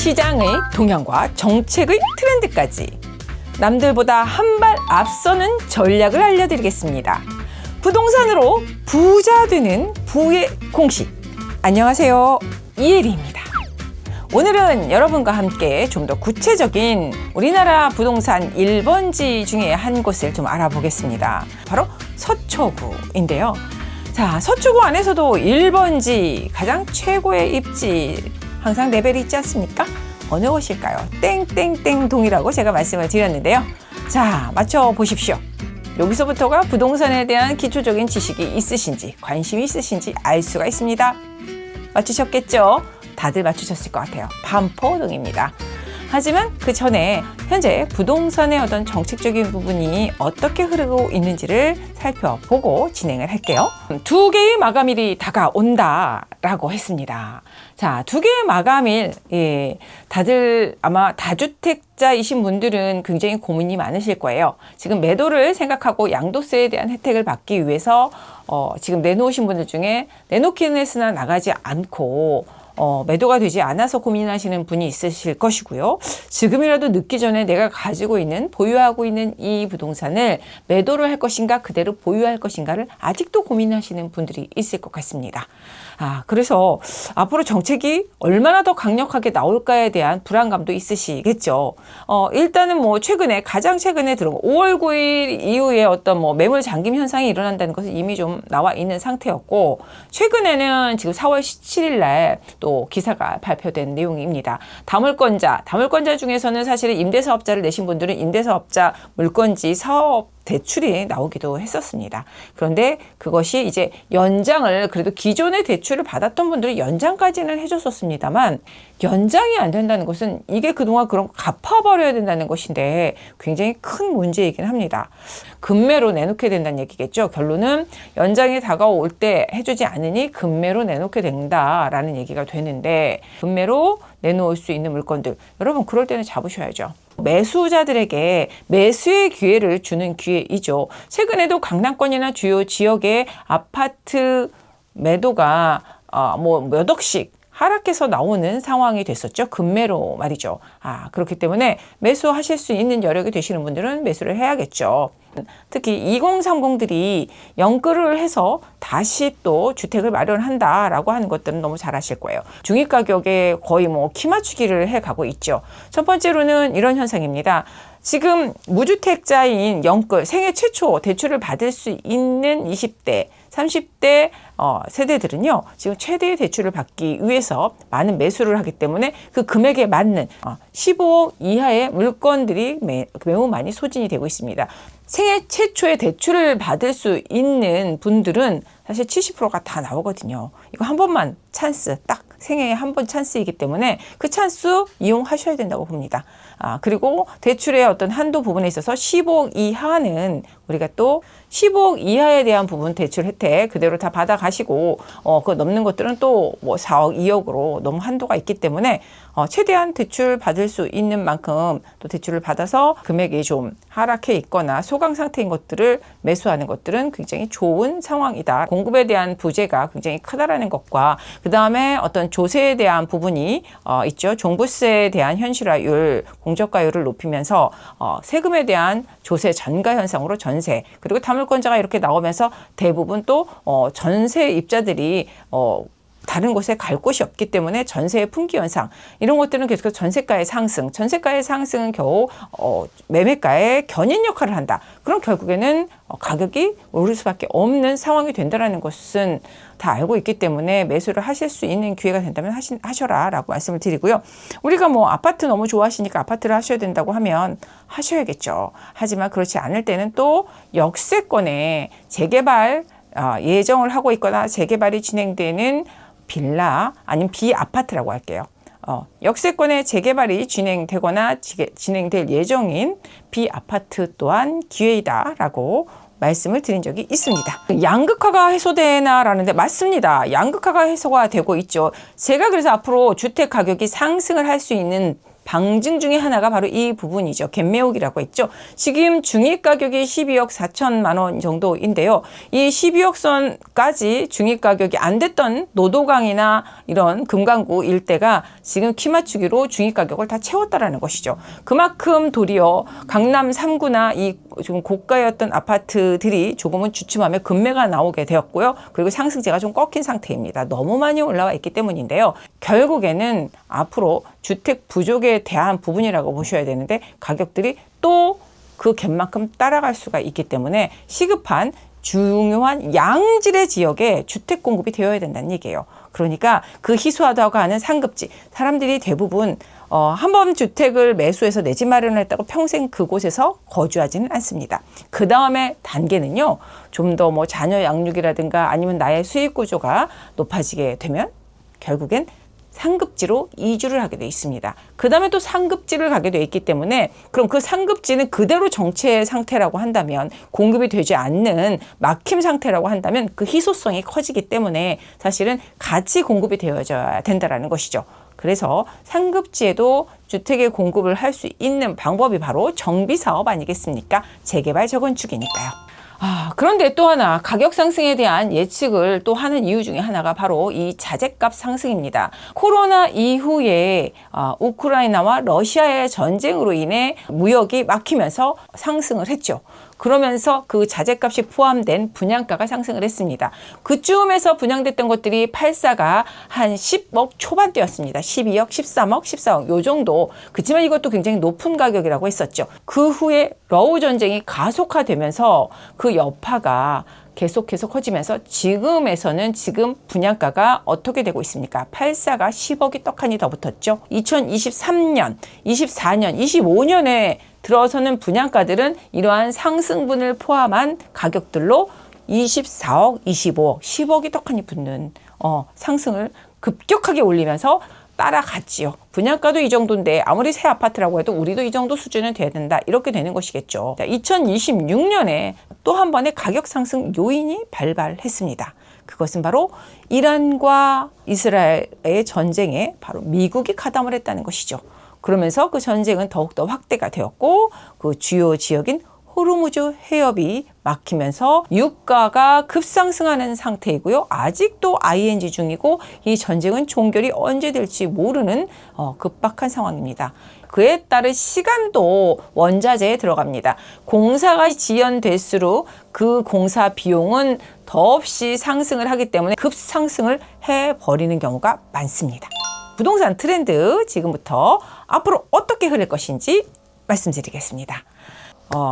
시장의 동향과 정책의 트렌드까지 남들보다 한 발 앞서는 전략을 알려드리겠습니다. 부동산으로 부자 되는 부의 공식. 안녕하세요, 이혜리입니다. 오늘은 여러분과 함께 좀 더 구체적인 우리나라 부동산 1번지 중에 한 곳을 좀 알아보겠습니다. 바로 서초구인데요. 자, 서초구 안에서도 1번지 가장 최고의 입지 항상 레벨이 있지 않습니까? 어느 곳일까요? 땡땡땡동이라고 제가 말씀을 드렸는데요. 자, 맞춰보십시오. 여기서부터가 부동산에 대한 기초적인 지식이 있으신지, 관심이 있으신지 알 수가 있습니다. 맞추셨겠죠? 다들 맞추셨을 것 같아요. 반포동입니다. 하지만 그 전에 현재 부동산의 어떤 정책적인 부분이 어떻게 흐르고 있는지를 살펴보고 진행을 할게요. 2개의 마감일이 다가온다라고 했습니다. 자, 2개의 마감일, 다들 아마 다주택자이신 분들은 굉장히 고민이 많으실 거예요. 지금 매도를 생각하고 양도세에 대한 혜택을 받기 위해서 지금 내놓으신 분들 중에 내놓기는 했으나 나가지 않고 매도가 되지 않아서 고민하시는 분이 있으실 것이고요. 지금이라도 늦기 전에 내가 가지고 있는, 보유하고 있는 이 부동산을 매도를 할 것인가, 그대로 보유할 것인가를 아직도 고민하시는 분들이 있을 것 같습니다. 그래서 앞으로 정책이 얼마나 더 강력하게 나올까에 대한 불안감도 있으시겠죠. 일단은 가장 최근에 들어온 5월 9일 이후에 어떤 매물 잠김 현상이 일어난다는 것은 이미 좀 나와 있는 상태였고, 최근에는 지금 4월 17일 날 또 기사가 발표된 내용입니다. 다물권자 중에서는 사실은 임대사업자를 내신 분들은 임대사업자 물건지 사업 대출이 나오기도 했었습니다. 그런데 그것이 이제 연장을, 그래도 기존의 대출을 받았던 분들은 연장까지는 해줬었습니다만, 연장이 안 된다는 것은 이게 그동안 그럼 갚아버려야 된다는 것인데 굉장히 큰 문제이긴 합니다. 급매로 내놓게 된다는 얘기겠죠. 결론은 연장이 다가올 때 해주지 않으니 급매로 내놓게 된다라는 얘기가 되는데, 급매로 내놓을 수 있는 물건들, 여러분 그럴 때는 잡으셔야죠. 매수자들에게 매수의 기회를 주는 기회이죠. 최근에도 강남권이나 주요 지역의 아파트 매도가 몇 억씩 하락해서 나오는 상황이 됐었죠. 급매로 말이죠. 그렇기 때문에 매수하실 수 있는 여력이 되시는 분들은 매수를 해야겠죠. 특히 2030들이 연끌을 해서 다시 또 주택을 마련한다라고 하는 것들은 너무 잘 아실 거예요. 중위 가격에 거의 키 맞추기를 해가고 있죠. 첫 번째로는 이런 현상입니다. 지금 무주택자인 연끌, 생애 최초 대출을 받을 수 있는 20대, 30대 세대들은요, 지금 최대의 대출을 받기 위해서 많은 매수를 하기 때문에 그 금액에 맞는 15억 이하의 물건들이 매우 많이 소진이 되고 있습니다. 생애 최초의 대출을 받을 수 있는 분들은 사실 70%가 다 나오거든요. 이거 한 번만 찬스, 딱 생애에 한 번 찬스이기 때문에 그 찬스 이용하셔야 된다고 봅니다. 그리고 대출의 어떤 한도 부분에 있어서 15억 이하는 우리가 또 15억 이하에 대한 부분 대출 혜택 그대로 다 받아가시고, 그 넘는 것들은 또 4억, 2억으로 너무 한도가 있기 때문에 최대한 대출 받을 수 있는 만큼 또 대출을 받아서 금액이 좀 하락해 있거나 소강 상태인 것들을 매수하는 것들은 굉장히 좋은 상황이다. 공급에 대한 부재가 굉장히 크다라는 것과, 그 다음에 어떤 조세에 대한 부분이 있죠. 종부세에 대한 현실화율, 공저가율을 높이면서 세금에 대한 조세 전가 현상으로 전세, 그리고 다물권자가 이렇게 나오면서 대부분 또 전세 입자들이 다른 곳에 갈 곳이 없기 때문에 전세의 풍기 현상, 이런 것들은 계속해서 전세가의 상승은 겨우 매매가의 견인 역할을 한다. 그럼 결국에는 가격이 오를 수밖에 없는 상황이 된다는 것은 다 알고 있기 때문에 매수를 하실 수 있는 기회가 된다면 하셔라 라고 말씀을 드리고요. 우리가 아파트 너무 좋아하시니까 아파트를 하셔야 된다고 하면 하셔야겠죠. 하지만 그렇지 않을 때는 또 역세권에 재개발 예정을 하고 있거나 재개발이 진행되는 빌라, 아니면 비아파트라고 할게요. 역세권의 재개발이 진행되거나 진행될 예정인 비아파트 또한 기회이다라고 말씀을 드린 적이 있습니다. 양극화가 해소되나라는데 맞습니다. 양극화가 해소가 되고 있죠. 제가 그래서 앞으로 주택 가격이 상승을 할 수 있는 방증 중에 하나가 바로 이 부분이죠. 갭매혹이라고 했죠. 지금 중위가격이 12억 4천만 원 정도인데요. 이 12억 선까지 중위가격이 안 됐던 노도강이나 이런 금강구 일대가 지금 키 맞추기로 중위가격을 다 채웠다라는 것이죠. 그만큼 도리어 강남 3구나 이 좀 고가였던 아파트들이 조금은 주춤하며 급매가 나오게 되었고요. 그리고 상승세가 좀 꺾인 상태입니다. 너무 많이 올라와 있기 때문인데요. 결국에는 앞으로 주택 부족에 대한 부분이라고 보셔야 되는데 가격들이 또 그 갭만큼 따라갈 수가 있기 때문에 시급한 중요한 양질의 지역에 주택 공급이 되어야 된다는 얘기예요. 그러니까 그 희소하다고 하는 상급지, 사람들이 대부분 한 번 주택을 매수해서 내 집 마련을 했다고 평생 그곳에서 거주하지는 않습니다. 그 다음에 단계는요, 좀 더 뭐 자녀 양육이라든가 아니면 나의 수입 구조가 높아지게 되면 결국엔 상급지로 이주를 하게 돼 있습니다. 그 다음에 또 상급지를 가게 돼 있기 때문에 그럼 그 상급지는 그대로 정체 상태라고 한다면, 공급이 되지 않는 막힘 상태라고 한다면 그 희소성이 커지기 때문에 사실은 같이 공급이 되어져야 된다는 것이죠. 그래서 상급지에도 주택의 공급을 할 수 있는 방법이 바로 정비사업 아니겠습니까? 재개발 재건축이니까요. 그런데 또 하나 가격 상승에 대한 예측을 또 하는 이유 중에 하나가 바로 이 자재값 상승입니다. 코로나 이후에 우크라이나와 러시아의 전쟁으로 인해 무역이 막히면서 상승을 했죠. 그러면서 그 자재값이 포함된 분양가가 상승을 했습니다. 그쯤에서 분양됐던 것들이 팔사가 한 10억 초반대였습니다. 12억, 13억, 14억 요 정도. 그렇지만 이것도 굉장히 높은 가격이라고 했었죠. 그 후에 러우 전쟁이 가속화되면서 그 여파가 계속해서 커지면서 지금 분양가가 어떻게 되고 있습니까? 팔사가 10억이 떡하니 더 붙었죠. 2023년, 24년, 25년에 들어서는 분양가들은 이러한 상승분을 포함한 가격들로 24억, 25억, 10억이 떡하니 붙는 상승을 급격하게 올리면서 따라갔지요. 분양가도 이 정도인데 아무리 새 아파트라고 해도 우리도 이 정도 수준은 돼야 된다. 이렇게 되는 것이겠죠. 2026년에 또 한 번의 가격 상승 요인이 발발했습니다. 그것은 바로 이란과 이스라엘의 전쟁에 바로 미국이 가담을 했다는 것이죠. 그러면서 그 전쟁은 더욱더 확대가 되었고 그 주요 지역인 호르무즈 해협이 막히면서 유가가 급상승하는 상태이고요. 아직도 ING 중이고 이 전쟁은 종결이 언제 될지 모르는 급박한 상황입니다. 그에 따른 시간도 원자재에 들어갑니다. 공사가 지연될수록 그 공사 비용은 더없이 상승을 하기 때문에 급상승을 해버리는 경우가 많습니다. 부동산 트렌드 지금부터 앞으로 어떻게 흐를 것인지 말씀드리겠습니다.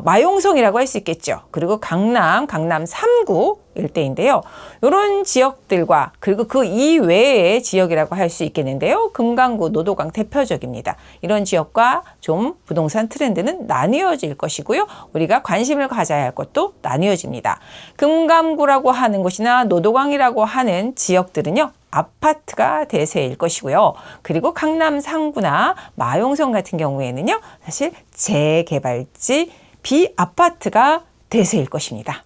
마용성이라고 할 수 있겠죠. 그리고 강남 3구 일대인데요. 이런 지역들과 그리고 그 이외의 지역이라고 할 수 있겠는데요. 금강구, 노도강 대표적입니다. 이런 지역과 좀 부동산 트렌드는 나뉘어질 것이고요. 우리가 관심을 가져야 할 것도 나뉘어집니다. 금강구라고 하는 곳이나 노도강이라고 하는 지역들은요. 아파트가 대세일 것이고요. 그리고 강남 상구나 마용성 같은 경우에는요. 사실 재개발지 비아파트가 대세일 것입니다.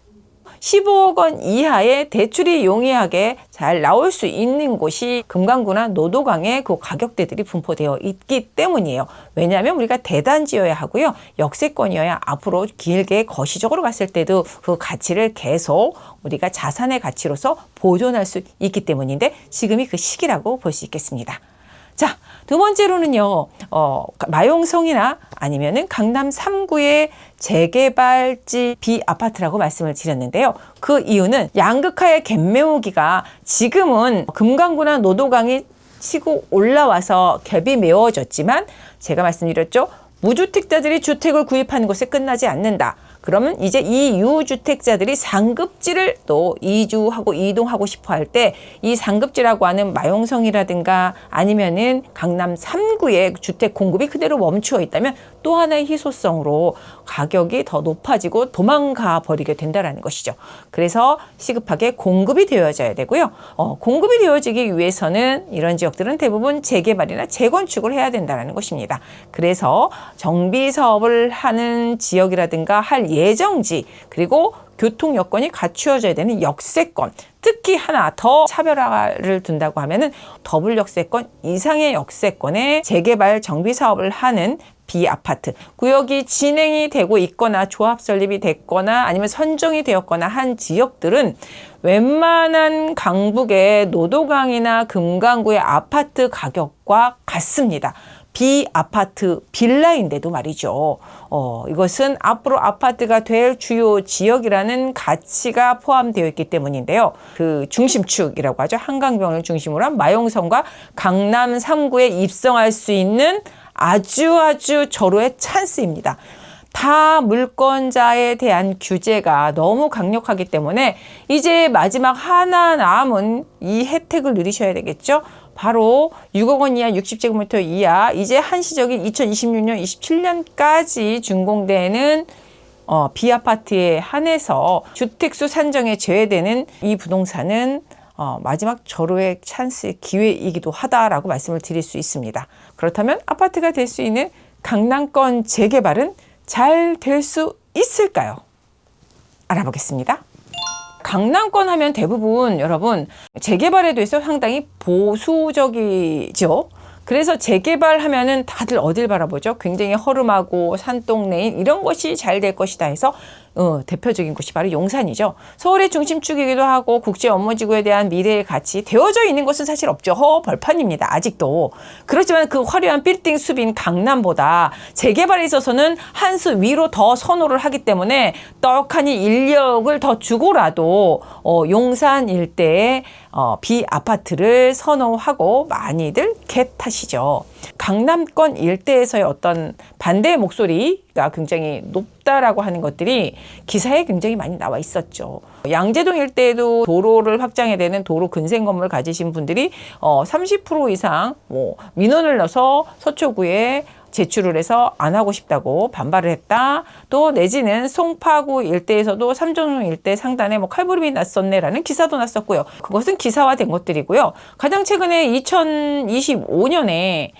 15억 원 이하의 대출이 용이하게 잘 나올 수 있는 곳이 금강구나 노도강에 그 가격대들이 분포되어 있기 때문이에요. 왜냐하면 우리가 대단지여야 하고요. 역세권이어야 앞으로 길게 거시적으로 갔을 때도 그 가치를 계속 우리가 자산의 가치로서 보존할 수 있기 때문인데 지금이 그 시기라고 볼 수 있겠습니다. 자, 두 번째로는요, 마용성이나 아니면은 강남 3구의 재개발지 비아파트라고 말씀을 드렸는데요. 그 이유는 양극화의 갭매우기가 지금은 금강구나 노도강이 치고 올라와서 갭이 메워졌지만 제가 말씀드렸죠. 무주택자들이 주택을 구입하는 것에 끝나지 않는다. 그러면 이제 이 유주택자들이 상급지를 또 이주하고 이동하고 싶어 할 때 이 상급지라고 하는 마용성이라든가 아니면은 강남 3구의 주택 공급이 그대로 멈추어 있다면 또 하나의 희소성으로 가격이 더 높아지고 도망가 버리게 된다는 것이죠. 그래서 시급하게 공급이 되어져야 되고요. 공급이 되어지기 위해서는 이런 지역들은 대부분 재개발이나 재건축을 해야 된다는 것입니다. 그래서 정비 사업을 하는 지역이라든가 할 되는 예정지, 그리고 교통 여건이 갖추어져야 되는 역세권, 특히 하나 더 차별화를 둔다고 하면은 더블 역세권 이상의 역세권에 재개발 정비 사업을 하는 비아파트 구역이 진행이 되고 있거나 조합 설립이 됐거나 아니면 선정이 되었거나 한 지역들은 웬만한 강북의 노도강이나 금강구의 아파트 가격과 같습니다. 비아파트 빌라인데도 말이죠. 이것은 앞으로 아파트가 될 주요 지역이라는 가치가 포함되어 있기 때문인데요. 그 중심축이라고 하죠. 한강변을 중심으로 한 마용성과 강남 3구에 입성할 수 있는 아주 절호의 찬스입니다. 다 물권자에 대한 규제가 너무 강력하기 때문에 이제 마지막 하나 남은 이 혜택을 누리셔야 되겠죠. 바로 6억 원 이하 60제곱미터 이하 이제 한시적인 2026년, 27년까지 준공되는 비아파트에 한해서 주택수 산정에 제외되는 이 부동산은 마지막 절호의 찬스의 기회이기도 하다라고 말씀을 드릴 수 있습니다. 그렇다면 아파트가 될 수 있는 강남권 재개발은 잘 될 수 있을까요? 알아보겠습니다. 강남권 하면 대부분 여러분 재개발에 대해서 상당히 보수적이죠. 그래서 재개발하면은 다들 어딜 바라보죠? 굉장히 허름하고 산동네인 이런 것이 잘 될 것이다 해서 대표적인 곳이 바로 용산이죠. 서울의 중심축이기도 하고 국제 업무지구에 대한 미래의 가치 되어져 있는 것은 사실 없죠. 벌판입니다. 아직도. 그렇지만 그 화려한 빌딩 숲인 강남보다 재개발에 있어서는 한 수 위로 더 선호를 하기 때문에 떡하니 인력을 더 주고라도 용산 일대에 비아파트를 선호하고 많이들 겟하시죠. 강남권 일대에서의 어떤 반대의 목소리가 굉장히 높다라고 하는 것들이 기사에 굉장히 많이 나와 있었죠. 양재동 일대에도 도로를 확장해야 되는 도로 근생 건물 가지신 분들이 30% 이상 민원을 넣어서 서초구에 제출을 해서 안 하고 싶다고 반발을 했다. 또 내지는 송파구 일대에서도 삼정동 일대 상단에 칼부림이 났었네라는 기사도 났었고요. 그것은 기사화된 것들이고요. 가장 최근에 2025년에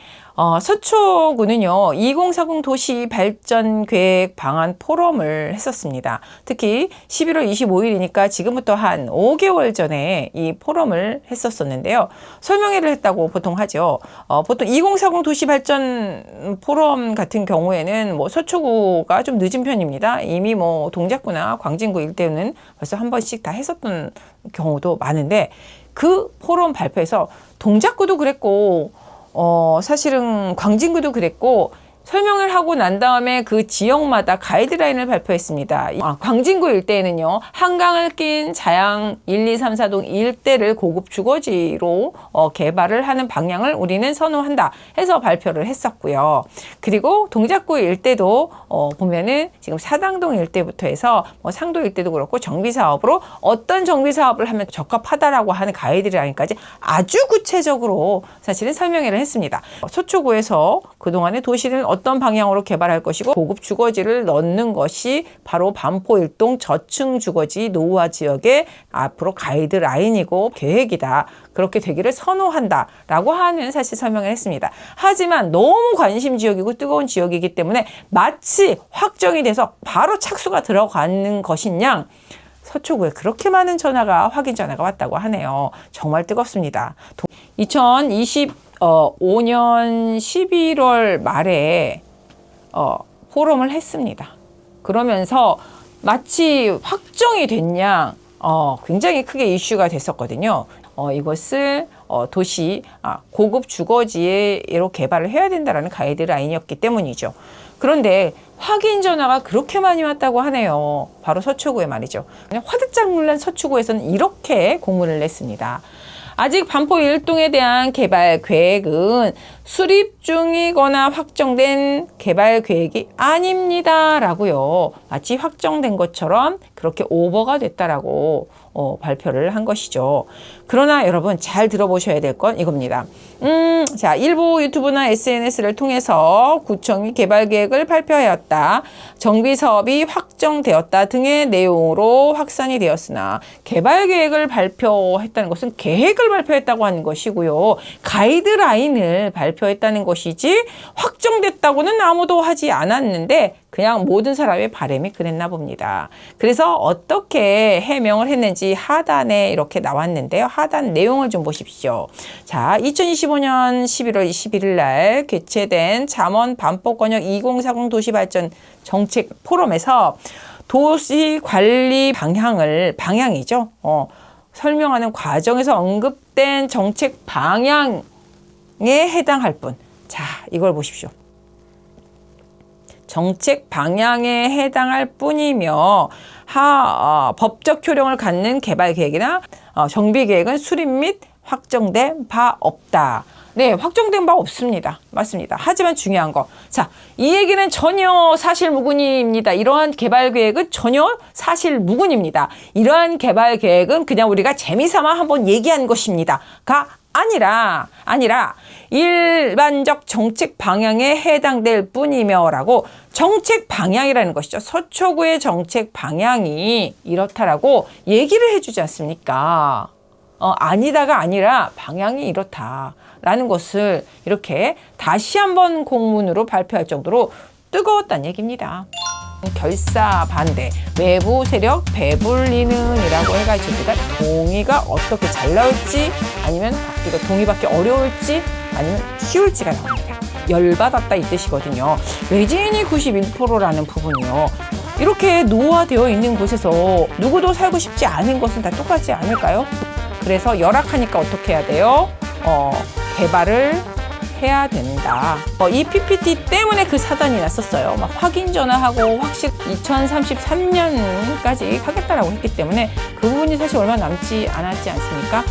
서초구는요 2040 도시 발전 계획 방안 포럼을 했었습니다. 특히 11월 25일이니까 지금부터 한 5개월 전에 이 포럼을 했었었는데요. 설명회를 했다고 보통 하죠. 보통 2040 도시 발전 포럼 같은 경우에는 서초구가 좀 늦은 편입니다. 이미 동작구나 광진구 일대는 벌써 한 번씩 다 했었던 경우도 많은데 그 포럼 발표에서 동작구도 그랬고 사실은 광진구도 그랬고 설명을 하고 난 다음에 그 지역마다 가이드라인을 발표했습니다. 광진구 일대에는요, 한강을 낀 자양 1, 2, 3, 4동 일대를 고급 주거지로 개발을 하는 방향을 우리는 선호한다 해서 발표를 했었고요. 그리고 동작구 일대도 보면은 지금 사당동 일대부터 해서 상도 일대도 그렇고 정비사업으로 어떤 정비사업을 하면 적합하다라고 하는 가이드라인까지 아주 구체적으로 사실은 설명회를 했습니다. 서초구에서 그동안의 도시를 어떤 방향으로 개발할 것이고 고급 주거지를 넣는 것이 바로 반포 일동 저층 주거지 노후화 지역의 앞으로 가이드라인이고 계획이다. 그렇게 되기를 선호한다라고 하는 사실 설명을 했습니다. 하지만 너무 관심 지역이고 뜨거운 지역이기 때문에 마치 확정이 돼서 바로 착수가 들어가는 것인 양 서초구에 그렇게 많은 확인 전화가 왔다고 하네요. 정말 뜨겁습니다. 2025년 11월 말에 포럼을 했습니다. 그러면서 마치 확정이 됐냐 굉장히 크게 이슈가 됐었거든요. 이것을 도시 고급 주거지로 개발을 해야 된다라는 가이드라인이었기 때문이죠. 그런데 확인 전화가 그렇게 많이 왔다고 하네요. 바로 서초구에 말이죠. 그냥 화들짝 놀란 서초구에서는 이렇게 공문을 냈습니다. 아직 반포 일동에 대한 개발 계획은 수립 중이거나 확정된 개발 계획이 아닙니다. 라고요. 마치 확정된 것처럼 그렇게 오버가 됐다라고 발표를 한 것이죠. 그러나 여러분 잘 들어보셔야 될 건 이겁니다. 자, 일부 유튜브나 SNS를 통해서 구청이 개발 계획을 발표하였다. 정비 사업이 확정되었다 등의 내용으로 확산이 되었으나 개발 계획을 발표했다는 것은 계획을 발표했다고 하는 것이고요. 가이드라인을 발표했다는 것이지 확정됐다고는 아무도 하지 않았는데 그냥 모든 사람의 바람이 그랬나 봅니다. 그래서 어떻게 해명을 했는지 하단에 이렇게 나왔는데요. 하단 내용을 좀 보십시오. 자, 2025년 11월 21일 날 개최된 잠원 반포권역 2040 도시발전 정책 포럼에서 도시 관리 방향이죠. 설명하는 과정에서 언급된 정책 방향에 해당할 뿐. 자, 이걸 보십시오. 정책 방향에 해당할 뿐이며 법적 효력을 갖는 개발 계획이나 정비 계획은 수립 및 확정된 바 없다. 네, 확정된 바 없습니다. 맞습니다. 하지만 중요한 거. 자, 이 얘기는 전혀 사실무근입니다. 이러한 개발 계획은 전혀 사실무근입니다. 이러한 개발 계획은 그냥 우리가 재미삼아 한번 얘기한 것입니다.가 아니라 일반적 정책 방향에 해당될 뿐이며라고 정책 방향이라는 것이죠. 서초구의 정책 방향이 이렇다라고 얘기를 해주지 않습니까? 아니다가 아니라 방향이 이렇다라는 것을 이렇게 다시 한번 공문으로 발표할 정도로 뜨거웠다는 얘기입니다. 결사 반대, 외부 세력 배불리는 이라고 해가지고 우리가 동의가 어떻게 잘 나올지 아니면 받기가 동의받기 어려울지 아니면 쉬울지가 나옵니다. 열받았다 이 뜻이거든요. 외지인이 91%라는 부분이요. 이렇게 노화되어 있는 곳에서 누구도 살고 싶지 않은 것은 다 똑같지 않을까요? 그래서 열악하니까 어떻게 해야 돼요? 개발을 해야 된다. 이 PPT 때문에 그 사단이 났었어요. 막 확인 전화하고 확실 2033년까지 하겠다라고 했기 때문에 그 부분이 사실 얼마 남지 않았지 않습니까?